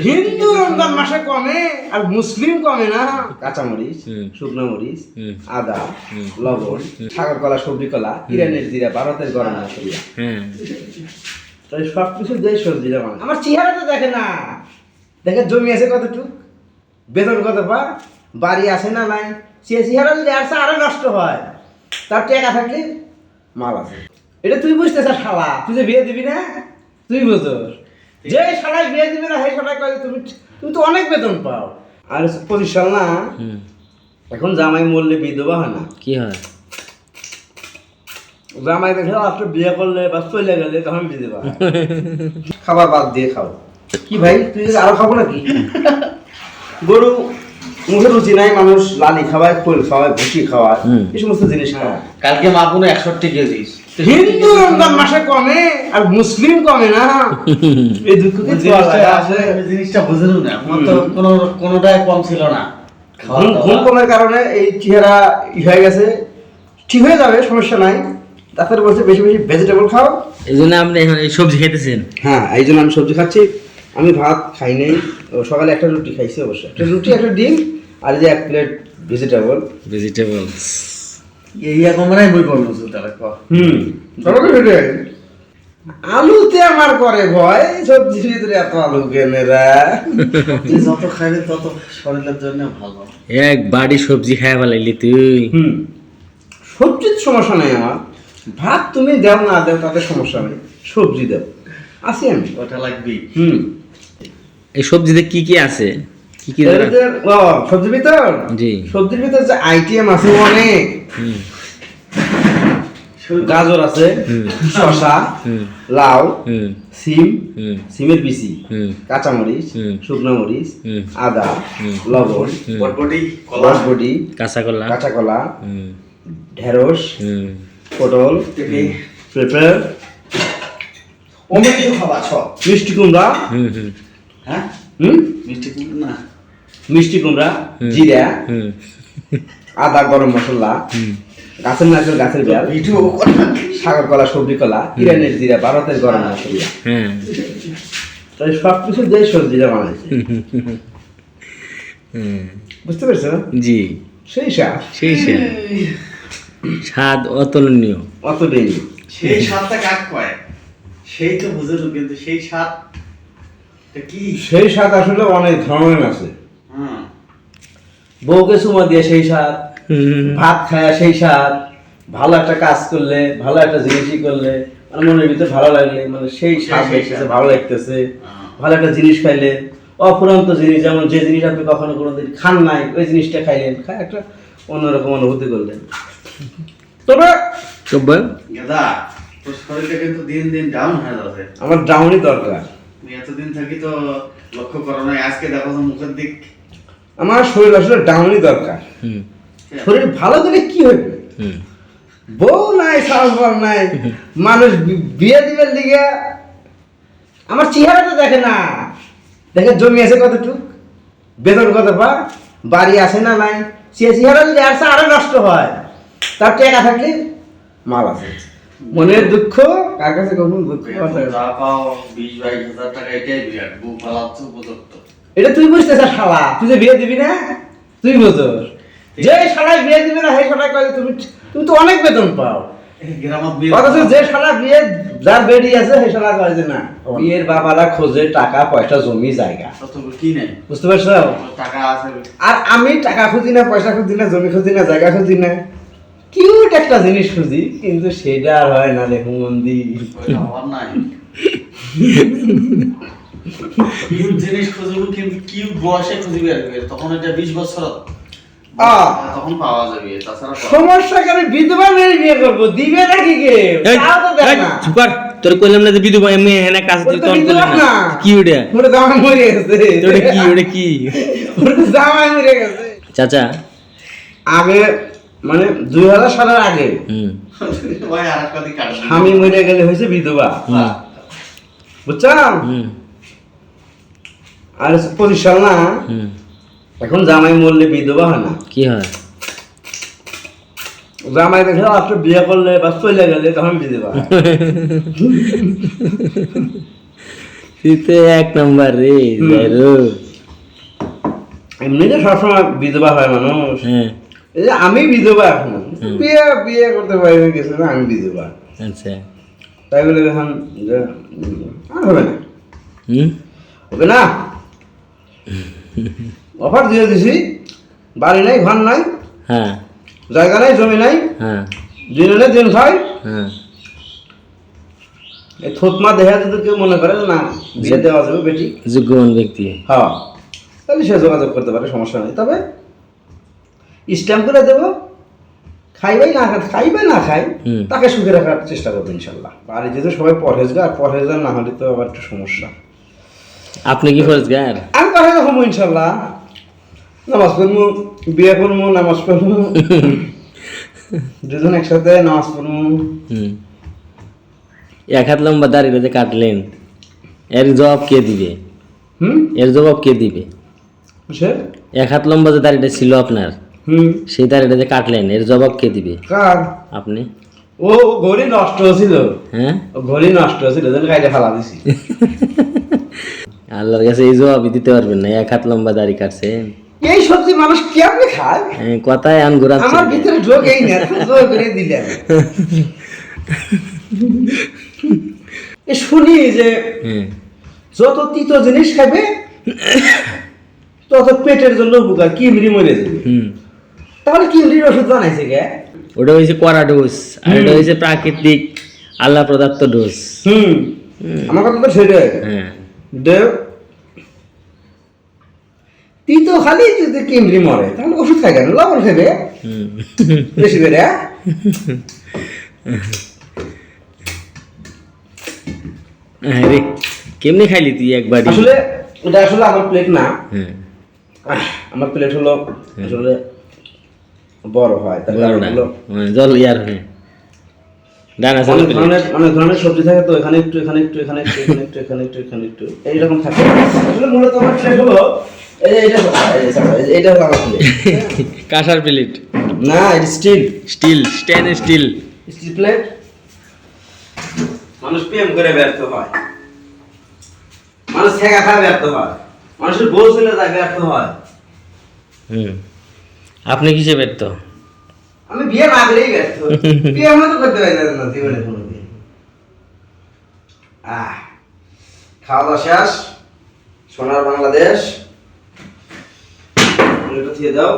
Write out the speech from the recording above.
হিন্দু রমজান মাসে কমে আর মুসলিম কমে না। কাঁচামরিচ, শুকনো মরিচ, আদা, লবণ, সাগর কলা, সবজি কলা, ইরানের জিরা, ভারতের গরম মশলা, তাই সবকিছু দিয়ে সবজিটা বানায়। আমার চেহারাটা দেখে না, দেখে জমি আছে কতটুকু, বেতন কত পা, বাড়ি আছে না নাই, সে চেহারা যদি আসে আরো নষ্ট হয়। তার টাকা থাকলে মাল আছে। এটা তুই বুঝতেছ শালা, তুই যে বিয়ে দিবি না, তুই বুঝোস যে শালায় বিয়ে দিবি না, সেই শালায় কয় তুমি তুমি তো অনেক বেতন পাও। আর 25 সাল না, এখন জামাই মরলে বিধবা হয় না, কি হয়? জামাই দেখে আপনি বিয়ে করলে বা চলে গেলে তখন বিধবা। খাবার বাদ দিয়ে খাও। কি ভাই তুই আরো খাবো নাকি? গরু মুখে রুচি নাই, মানুষ লালি খাওয়ায়, খোল খাওয়ায়, ভুসি খাওয়ায়, এই সমস্ত জিনিস খাওয়ায়। কালকে মা পুনে 61 কেজিস। হিন্দু রমজান মাসে কমে আর মুসলিম কমে না। এই দুঃখ জিনিসটা বুঝলু না, আমার তো কোনোটাই কম ছিল না। ঘুম কমের কারণে এই চেহারা হয়ে গেছে, ঠিক হয়ে যাবে, সমস্যা নাই। ডাক্তার বলছে বেশি বেশি ভেজিটেবল খাও। এই জন্য আপনি এখন এই সবজি খাইতেছেন? হ্যাঁ, এই জন্য আমি সবজি খাচ্ছি। আমি ভাত খাই নাই, সকালে একটা রুটি খাইছি অবশ্য, একটা রুটি, একটা ডিম, আর যে 1 প্লেট ভেজিটেবলস। এই এখন মানে বই করলো তারা ক আলুতে আমার করে ভয়, সবজির ভিতরে এত আলু কেনেরা। যত খাইবে তত শরীরের জন্য ভালো। এক বাড়ি সবজি খাই ফেলাইলি তুই। সবজির সমস্যা নেই আমার, ভাত তুমি দাও না দাও তাতে সমস্যা নেই, সবজি দাও, আসি আমি। ওটা লাগবেই। এই সবজিতে কি কি আছে? কি কি সবজির ভিতর, জি সবজির ভিতর যে আইটেম আছে অনেক। গাজর আছে, শসা, লাউ, সিম, সিমের বিচি, কাঁচামরিচ, শুকনো মরিচ, আদা, লবণ, বটবটি, কাঁচা কলা, কাঁচা কলা, ঢেঁড়স, পটল, পেঁপে, অনেক খাবার সব। মিষ্টি কুমড়া, হ্যাঁ মিষ্টি না, মিষ্টি কুমড়া, জিরা, আদা, গরম মশলা, গাছের নারকেল, গাছের বেল, সাগর কলা, সবজি কলা, ইরানের জিরা, ভারতের গরম মশলা, তাই সবকিছু দিয়ে সবজিটা বানাইছে। বুঝতে পেরেছো? জি, সেই স্বাদ, সেই স্বাদ অতুলনীয়, অত দেরি। সেই স্বাদটা কাক কয়, সেই তো বুঝলো, কিন্তু সেই স্বাদ কি? সেই স্বাদ আসলে অনেক ধরনের আছে। হ্যাঁ, বউকে চুমা দিয়ে সেই স্বাদ, ভাত খায় সেই স্বাদ, ভালো একটা কাজ করলে, ভালো একটা জিনিসই করলে, মানে মনের ভিতরে ভালো লাগলে, মানে সেই স্বাদ লাগতেছে, ভালো লাগতেছে। ভালো একটা জিনিস খাইলে, অফুরন্ত জিনিস, যেমন যে জিনিস আপনি কখনো কোনোদিন খান নাই, ওই জিনিসটা খাইলেন, খায় একটা অন্যরকম অনুভূতি করলেন। তবে দাদা তোর শরীরটা কিন্তু দিন দিন ডাউন হয়ে যাচ্ছে। আমার ডাউনই দরকার। তুমি এতদিন থাকি তো লক্ষ্য করো না, আজকে দেখো তো মুখের দিক। আমার শরীর আসলে ডাউনই দরকার। শরীর ভালো করে কি হইবে? বউ নাই, সাহস নাই, মানুষ বিয়ে দিবেন দিকে আমার চেহারাটা দেখে না, দেখে জমি আছে কতটুকু, বেতন কত পা, বাড়ি আছে না নাই, সে চেহারা যদি আসে আরো নষ্ট হয়। তার টাকা থাকলে মাল আছে। মনের দুঃখ কার কাছে কখন দুঃখ যা পাও 20-22 হাজার টাকা, এটাই বিরাট। বউ পালাচ্ছ উপযুক্ত। এটা তুই বুঝতেছ শালা, তুই যে বিয়ে দিবি না, তুই বুঝোস যে শালায় বিয়ে দিবি না, সেই শালায় কয় তুমি তুমি তো অনেক বেতন পাও। অথচ যে শালা বিয়ে যার বেডি আছে, সেই শালা কয় যে না, বিয়ের বাবারা খোঁজে টাকা পয়সা, জমি জায়গা, কি নাই, বুঝতে পারছো? টাকা আছে। আর আমি টাকা খুঁজি না, পয়সা খুঁজি না, জমি খুঁজি না, জায়গা খুঁজি না, কিউট একটা জিনিস খুঁজি, কিন্তু সেটা আর হয় না। দেখুন মন্দি নাই জিনিস খুঁজবো, কিন্তু কি বয়সে খুঁজবি? তখন এটা 20 বছর, তখন পাওয়া যাবে। তাছাড়া সমস্যা কেন? বিধবা মেয়ে বিয়ে করবো, দিবে নাকি কে? তাও তো দেখ না। তোর কইলাম না যে বিধবা এমনি এনে কাজ দিতে তখন কইলাম না। কি ওটা? ওটা জামাই মরে গেছে। ওটা কি? ওটা কি? ওটা জামাই মরে গেছে। চাচা আগে মানে 2000 সালের আগে ভাই আরেকটা দিক কাট, স্বামী মরে গেলে হয়েছে বিধবা, বুঝছো? আর 25 সাল না, এখন জামাই মরলে বিধবা হয় না, কি হয়? জামাই দেখে আপনি বিয়ে করলে বা চলে গেলে তখন বিধবা। তুই তো এক নম্বর রে জাইরো। এমনিতে সবসময় বিধবা হয় মানুষ। হ্যাঁ এই যে আমি বিধবা এখন, বিয়ে বিয়ে করতে পারি না কিছু না, আমি বিধবা। আচ্ছা তাই বলে এখন যে আর হবে না, হবে না। অফার দিয়ে দিছি, বাড়ি নাই, ঘর নাই, হ্যাঁ জায়গা নাই, জমি নাই, হ্যাঁ দিন এনে দিন খাই। হ্যাঁ এই থতমা দেখা যদি কেউ মনে করে যে না বিয়ে দেওয়া যাবে বেটি, যোগ্যবান ব্যক্তি। হ্যাঁ, তাহলে সে যোগাযোগ করতে পারে, সমস্যা নেই। তবে স্ট্যাম্প করে দেবো, খাইবাই না খাইবাই না খাই, তাকে সুখে রাখার চেষ্টা করবো ইনশাল্লাহ। আর এই যেহেতু সবাই পরহেজগার, পরহেজগার না হলে তো আবার একটু সমস্যা। আপনি কি ফরজগার? আমি পরহেজ হবো ইনশাল্লাহ, নামাজ পড়বো, বিয়ে করবো, নামাজ পড়বো, দুজন একসাথে নামাজ পড়বো। এক হাত লম্বা দাড়িটা যে কাটলেন, এর জবাব কে দিবে? হুম, এর জবাব কে দিবে? সে এক হাত লম্বা যে দাড়িটা ছিল আপনার, সেই দাড়িটা যে কাটলেন, এর জবাব কে দিবে? কার? আপনি। ও ঘড়ি নষ্ট হয়েছিল, হ্যাঁ ঘড়ি নষ্ট হয়েছিল, কাইটে ফেলা দিছি। আল্লাহর কাছে এই জবাবই দিতে পারবেন না, এক হাত লম্বা দাড়ি কাটছেন। এই সবজি মানুষ কেমনে খায়? কথায় আন ঘুরাচ্ছে। আমার ভিতরে ঢোকেই না, জোর করে দিলেন। শুনি যে যত তিতো জিনিস খাবে তত পেটের জন্য উপকার, কিমড়ি মরে যাবে। তাহলে কিমড়ির ওষুধ বানাইছে কে? ওটা হয়েছে কড়া ডোজ, আর এটা হয়েছে প্রাকৃতিক আল্লাহ প্রদত্ত ডোজ। আমার কথা তো সেটাই। দেব তিতো খালি যদি কিমড়ি মরে, তাহলে ওষুধ খাই কেন? লবণ খাবে বেশি করে। রে কেমনি খাইলি তুই একবার? আসলে এটা আসলে আমার প্লেট না, আমার প্লেট হলো আসলে বড় হয়, তার কারণ হলো জল ইয়ার হয় দানা অনেক ধরনের সবজি থাকে, তো এখানে একটু, এখানে একটু, এখানে একটু, এখানে একটু, এখানে একটু, এখানে একটু, এইরকম থাকে। আসলে মূলত আমার প্লেট হলো এইটা হলো আমার প্লেট। কাঁসার প্লেট না, এটা steel, steel stainless steel steel plate. মানুষ প্রেম করে ব্যর্থ হয়, মানুষ ঠেকা খায় ব্যর্থ হয়, মানুষের বউ ছিল যায় ব্যর্থ হয়। আপনি কিসে ব্যর্থ? আমি বিয়ে না করেই ব্যর্থ, বিয়ে আমরা তো করতে পারি না জীবনে কোনোদিন। খাওয়া দাওয়া শেষ, সোনার বাংলাদেশ, এটা দিয়ে দাও।